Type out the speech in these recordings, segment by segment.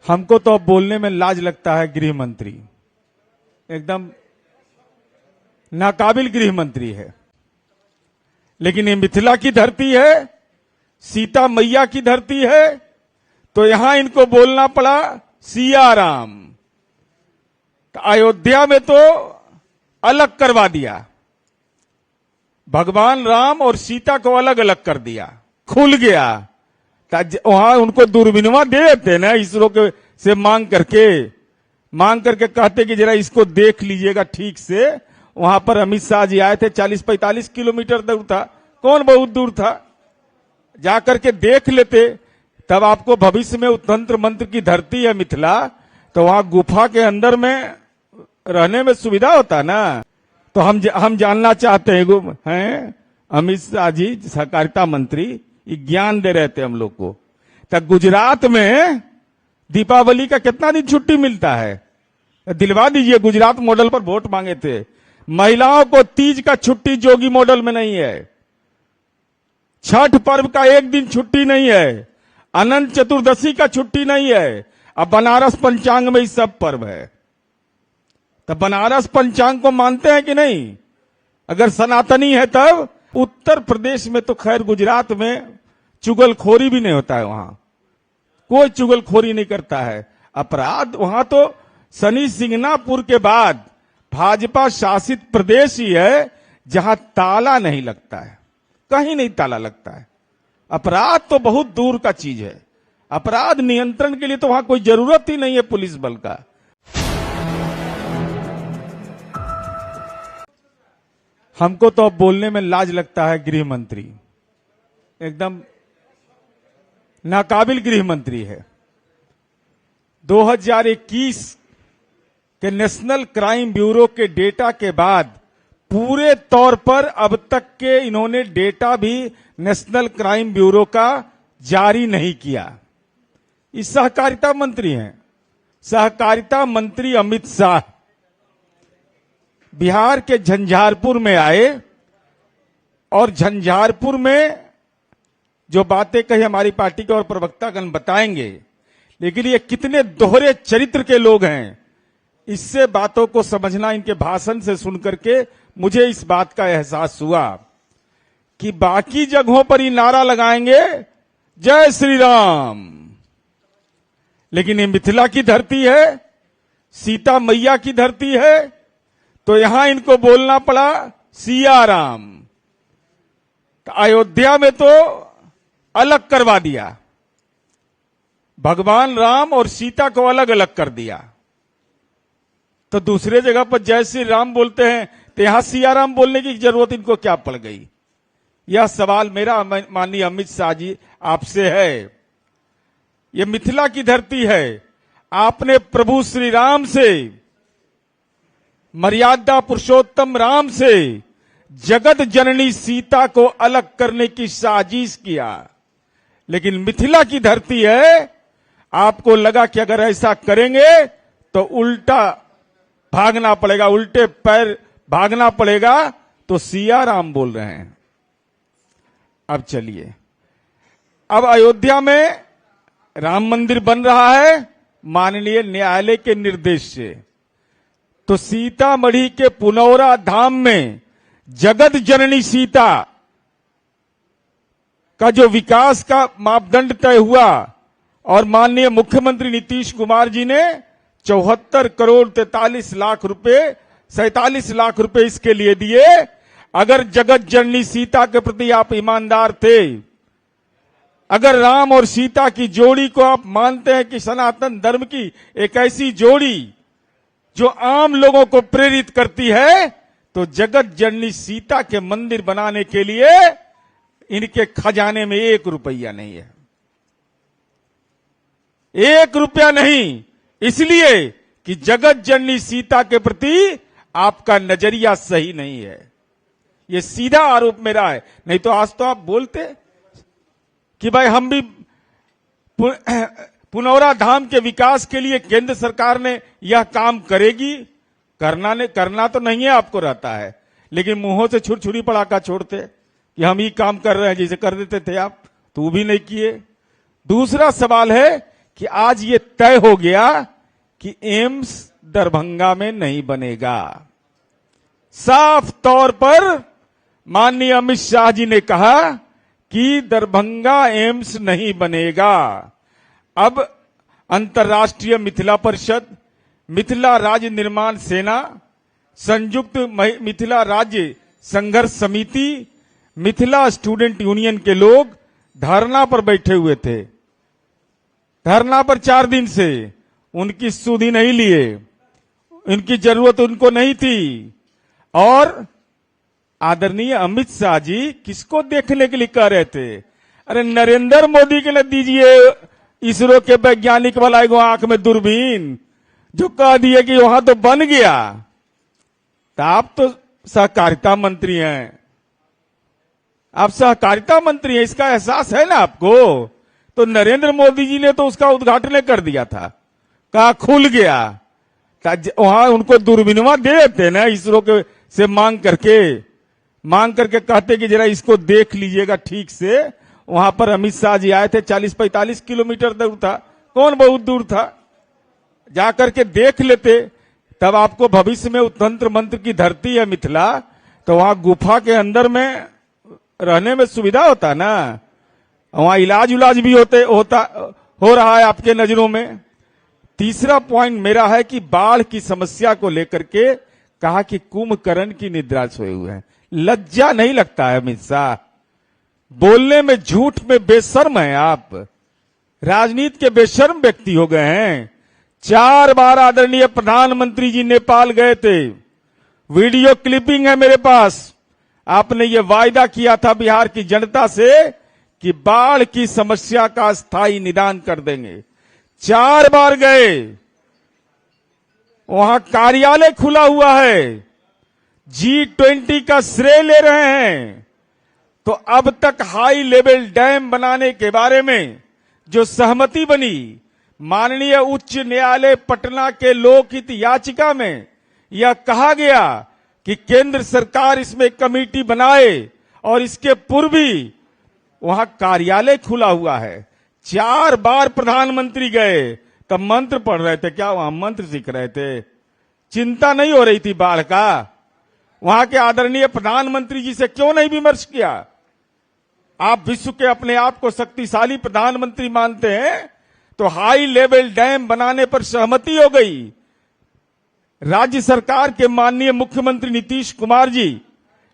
हमको तो अब बोलने में लाज लगता है। गृह मंत्री एकदम नाकाबिल गृह मंत्री है, लेकिन ये मिथिला की धरती है, सीता मैया की धरती है, तो यहां इनको बोलना पड़ा सिया राम। तो अयोध्या में तो अलग करवा दिया, भगवान राम और सीता को अलग अलग कर दिया, खुल गया। वहां उनको दूरबीनवा दे देते ना, इसरो के से मांग करके कहते कि जरा इसको देख लीजिएगा ठीक से। वहां पर अमित शाह जी आए थे, 40-45 किलोमीटर दूर था, कौन बहुत दूर था, जाकर के देख लेते, तब आपको भविष्य में तंत्र मंत्र की धरती है मिथिला, तो वहां गुफा के अंदर में रहने में सुविधा होता ना। तो हम जानना चाहते हैं अमित शाह जी सहकारिता मंत्री ज्ञान दे रहे थे हम लोग को। तो गुजरात में दीपावली का कितना दिन छुट्टी मिलता है, दिलवा दीजिए। गुजरात मॉडल पर वोट मांगे थे। महिलाओं को तीज का छुट्टी जोगी मॉडल में नहीं है, छठ पर्व का एक दिन छुट्टी नहीं है, अनंत चतुर्दशी का छुट्टी नहीं है। अब बनारस पंचांग में ही सब पर्व है, तो बनारस पंचांग को मानते हैं कि नहीं? अगर सनातनी है तब। उत्तर प्रदेश में तो खैर, गुजरात में चुगलखोरी भी नहीं होता है, वहां कोई चुगलखोरी नहीं करता है। अपराध वहां तो शनि सिंगनापुर के बाद भाजपा शासित प्रदेश ही है जहां ताला नहीं लगता है, कहीं नहीं ताला लगता है। अपराध तो बहुत दूर का चीज है, अपराध नियंत्रण के लिए तो वहां कोई जरूरत ही नहीं है पुलिस बल का। हमको तो अब बोलने में लाज लगता है। गृह मंत्री एकदम नाकाबिल गृह मंत्री है। 2021 के नेशनल क्राइम ब्यूरो के डेटा के बाद पूरे तौर पर अब तक के इन्होंने डेटा भी नेशनल क्राइम ब्यूरो का जारी नहीं किया। इस सहकारिता मंत्री हैं, सहकारिता मंत्री अमित शाह बिहार के झंझारपुर में आए और झंझारपुर में जो बातें कही हमारी पार्टी के और प्रवक्तागण बताएंगे, लेकिन ये कितने दोहरे चरित्र के लोग हैं, इससे बातों को समझना, इनके भाषण से सुनकर के मुझे इस बात का एहसास हुआ कि बाकी जगहों पर ही नारा लगाएंगे जय श्री राम, लेकिन ये मिथिला की धरती है, सीता मैया की धरती है, तो यहां इनको बोलना पड़ा सिया राम। तो अयोध्या में तो अलग करवा दिया, भगवान राम और सीता को अलग अलग कर दिया। तो दूसरे जगह पर जय श्री राम बोलते हैं, तो यहां सिया राम बोलने की जरूरत इनको क्या पड़ गई? यह सवाल मेरा माननीय अमित शाह जी आपसे है। यह मिथिला की धरती है, आपने प्रभु श्री राम से, मर्यादा पुरुषोत्तम राम से जगत जननी सीता को अलग करने की साजिश किया, लेकिन मिथिला की धरती है, आपको लगा कि अगर ऐसा करेंगे तो उल्टा भागना पड़ेगा, उल्टे पैर भागना पड़ेगा, तो सिया राम बोल रहे हैं। अब चलिए, अब अयोध्या में राम मंदिर बन रहा है माननीय न्यायालय के निर्देश से। तो सीतामढ़ी के पुनौरा धाम में जगत जननी सीता का जो विकास का मापदंड तय हुआ और माननीय मुख्यमंत्री नीतीश कुमार जी ने 74 करोड़ 43 लाख रुपए 47 लाख रुपए इसके लिए दिए। अगर जगत जननी सीता के प्रति आप ईमानदार थे, अगर राम और सीता की जोड़ी को आप मानते हैं कि सनातन धर्म की एक ऐसी जोड़ी जो आम लोगों को प्रेरित करती है, तो जगत जननी सीता के मंदिर बनाने के लिए इनके खजाने में 1 रुपया नहीं है, 1 रुपया नहीं, इसलिए कि जगत जननी सीता के प्रति आपका नजरिया सही नहीं है। यह सीधा आरोप मेरा है, नहीं तो आज तो आप बोलते कि भाई हम भी पुनौरा धाम के विकास के लिए केंद्र सरकार ने यह काम करेगी। करना तो नहीं है, आपको रहता है, लेकिन मुंहों से छुरछुरी पड़ाका छोड़ते कि हम ही काम कर रहे हैं, जैसे कर देते थे आप, तो वो भी नहीं किए। दूसरा सवाल है कि आज ये तय हो गया कि एम्स दरभंगा में नहीं बनेगा। साफ तौर पर माननीय अमित शाह जी ने कहा कि दरभंगा एम्स नहीं बनेगा। अब अंतर्राष्ट्रीय मिथिला परिषद, मिथिला राज्य निर्माण सेना, संयुक्त मिथिला राज्य संघर्ष समिति, मिथिला स्टूडेंट यूनियन के लोग धरना पर बैठे हुए थे। धरना पर 4 दिन से उनकी सुधि नहीं लिए, उनकी जरूरत उनको नहीं थी। और आदरणीय अमित शाह जी किसको देखने के लिए कह रहे थे? अरे नरेंद्र मोदी के लिए दीजिए इसरो के वैज्ञानिक वाला एगो आंख में दूरबीन, जो कह दिए कि वहां तो बन गया। तो आप तो सहकारिता मंत्री हैं, आप सहकारिता मंत्री हैं, इसका एहसास है ना आपको? तो नरेंद्र मोदी जी ने तो उसका उद्घाटन कर दिया था, कहा खुल गया। वहां उनको दूरबीनवा दे देते ना इसरो के से मांग करके कहते कि जरा इसको देख लीजिएगा ठीक से। वहां पर अमित शाह जी आए थे, 40-45 किलोमीटर दूर था, कौन बहुत दूर था, जाकर के देख लेते। तब आपको भविष्य में तंत्र मंत्र की धरती है मिथिला, तो वहां गुफा के अंदर में रहने में सुविधा होता ना, वहां इलाज भी हो रहा है आपके नजरों में। तीसरा पॉइंट मेरा है कि बाढ़ की समस्या को लेकर के कहा कि कुंभकर्ण की निद्रा सोए हुए हैं। लज्जा नहीं लगता है अमित शाह? बोलने में झूठ में बेशर्म है आप, राजनीति के बेशर्म व्यक्ति हो गए हैं। 4 बार आदरणीय प्रधानमंत्री जी नेपाल गए थे, वीडियो क्लिपिंग है मेरे पास। आपने ये वायदा किया था बिहार की जनता से कि बाढ़ की समस्या का स्थायी निदान कर देंगे। 4 बार गए, वहां कार्यालय खुला हुआ है, G20 का श्रेय ले रहे हैं। तो अब तक हाई लेवल डैम बनाने के बारे में जो सहमति बनी, माननीय उच्च न्यायालय पटना के लोकहित याचिका में यह कहा गया कि केंद्र सरकार इसमें कमेटी बनाए, और इसके पूर्व भी वहां कार्यालय खुला हुआ है। 4 बार प्रधानमंत्री गए, तब मंत्र पढ़ रहे थे क्या? वहां मंत्र सीख रहे थे? चिंता नहीं हो रही थी बाढ़ का? वहां के आदरणीय प्रधानमंत्री जी से क्यों नहीं विमर्श किया? आप विश्व के अपने आप को शक्तिशाली प्रधानमंत्री मानते हैं, तो हाई लेवल डैम बनाने पर सहमति हो गई। राज्य सरकार के माननीय मुख्यमंत्री नीतीश कुमार जी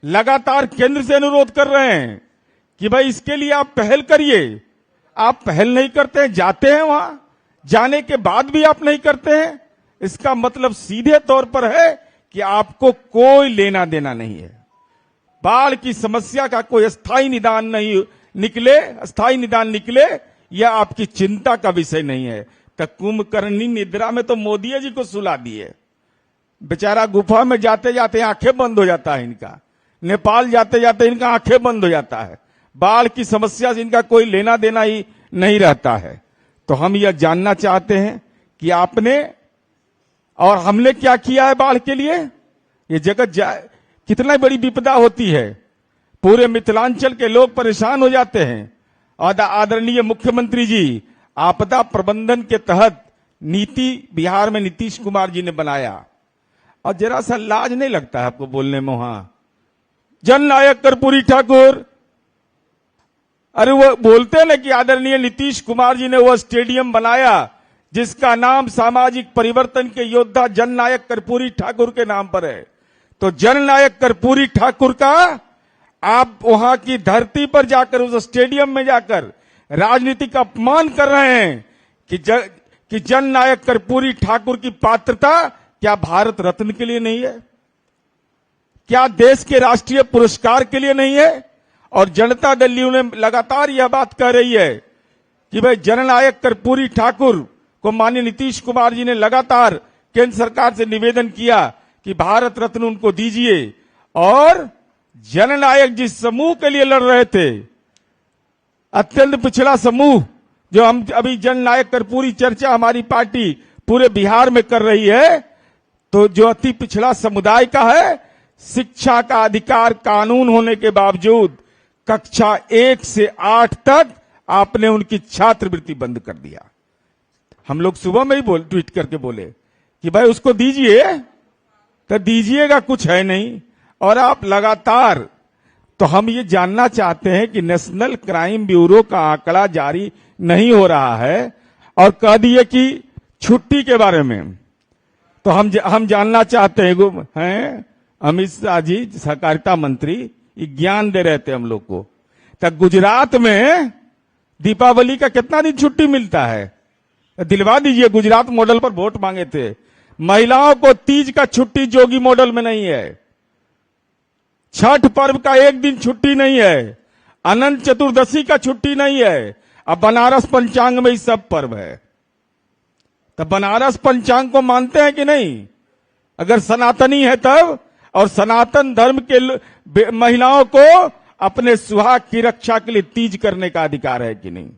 लगातार केंद्र से अनुरोध कर रहे हैं कि भाई इसके लिए आप पहल करिए। आप पहल नहीं करते हैं, जाते हैं वहां, जाने के बाद भी आप नहीं करते हैं। इसका मतलब सीधे तौर पर है कि आपको कोई लेना देना नहीं है। बाढ़ की समस्या का कोई स्थायी निदान निकले यह आपकी चिंता का विषय नहीं है। तो कुंभकर्णी निद्रा में तो मोदी जी को सुला दिए। बेचारा गुफा में जाते जाते आंखें बंद हो जाता है इनका, नेपाल जाते जाते इनका आंखें बंद हो जाता है। बाढ़ की समस्या से इनका कोई लेना देना ही नहीं रहता है। तो हम यह जानना चाहते हैं कि आपने और हमने क्या किया है बाढ़ के लिए। ये जगत कितना बड़ी विपदा होती है, पूरे मिथिलांचल के लोग परेशान हो जाते हैं। और आदरणीय मुख्यमंत्री जी आपदा प्रबंधन के तहत नीति बिहार में नीतीश कुमार जी ने बनाया, और जरा सा लाज नहीं लगता है आपको बोलने में? वहां जननायक कर्पूरी ठाकुर, अरे वो बोलते हैं ना कि आदरणीय नीतीश कुमार जी ने वह स्टेडियम बनाया जिसका नाम सामाजिक परिवर्तन के योद्धा जननायक कर्पूरी ठाकुर के नाम पर है। तो जननायक कर्पूरी ठाकुर का आप वहां की धरती पर जाकर, उस स्टेडियम में जाकर राजनीतिक अपमान कर रहे हैं कि जननायक कर्पूरी ठाकुर की पात्रता क्या भारत रत्न के लिए नहीं है? क्या देश के राष्ट्रीय पुरस्कार के लिए नहीं है? और जनता दल ने लगातार यह बात कह रही है कि भाई जननायक कर्पूरी ठाकुर को माननीय नीतीश कुमार जी ने लगातार केंद्र सरकार से निवेदन किया कि भारत रत्न उनको दीजिए। और जननायक जिस समूह के लिए लड़ रहे थे, अत्यंत पिछड़ा समूह, जो हम अभी जननायक कर्पूरी चर्चा हमारी पार्टी पूरे बिहार में कर रही है, तो जो अति पिछड़ा समुदाय का है, शिक्षा का अधिकार कानून होने के बावजूद कक्षा 1 से 8 तक आपने उनकी छात्रवृत्ति बंद कर दिया। हम लोग सुबह में ही ट्वीट करके बोले कि भाई उसको दीजिए, तो दीजिएगा कुछ है नहीं। और आप लगातार, तो हम ये जानना चाहते हैं कि नेशनल क्राइम ब्यूरो का आंकड़ा जारी नहीं हो रहा है, और कह दिए कि छुट्टी के बारे में, तो हम जानना चाहते हैं अमित शाह जी सहकारिता मंत्री ये ज्ञान दे रहे थे हम लोग को, तो गुजरात में दीपावली का कितना दिन छुट्टी मिलता है, दिलवा दीजिए। गुजरात मॉडल पर वोट मांगे थे। महिलाओं को तीज का छुट्टी जोगी मॉडल में नहीं है, छठ पर्व का एक दिन छुट्टी नहीं है, अनंत चतुर्दशी का छुट्टी नहीं है। अब बनारस पंचांग में ही सब पर्व है, तो बनारस पंचांग को मानते हैं कि नहीं? अगर सनातनी है तब, और सनातन धर्म के महिलाओं को अपने सुहाग की रक्षा के लिए तीज करने का अधिकार है कि नहीं?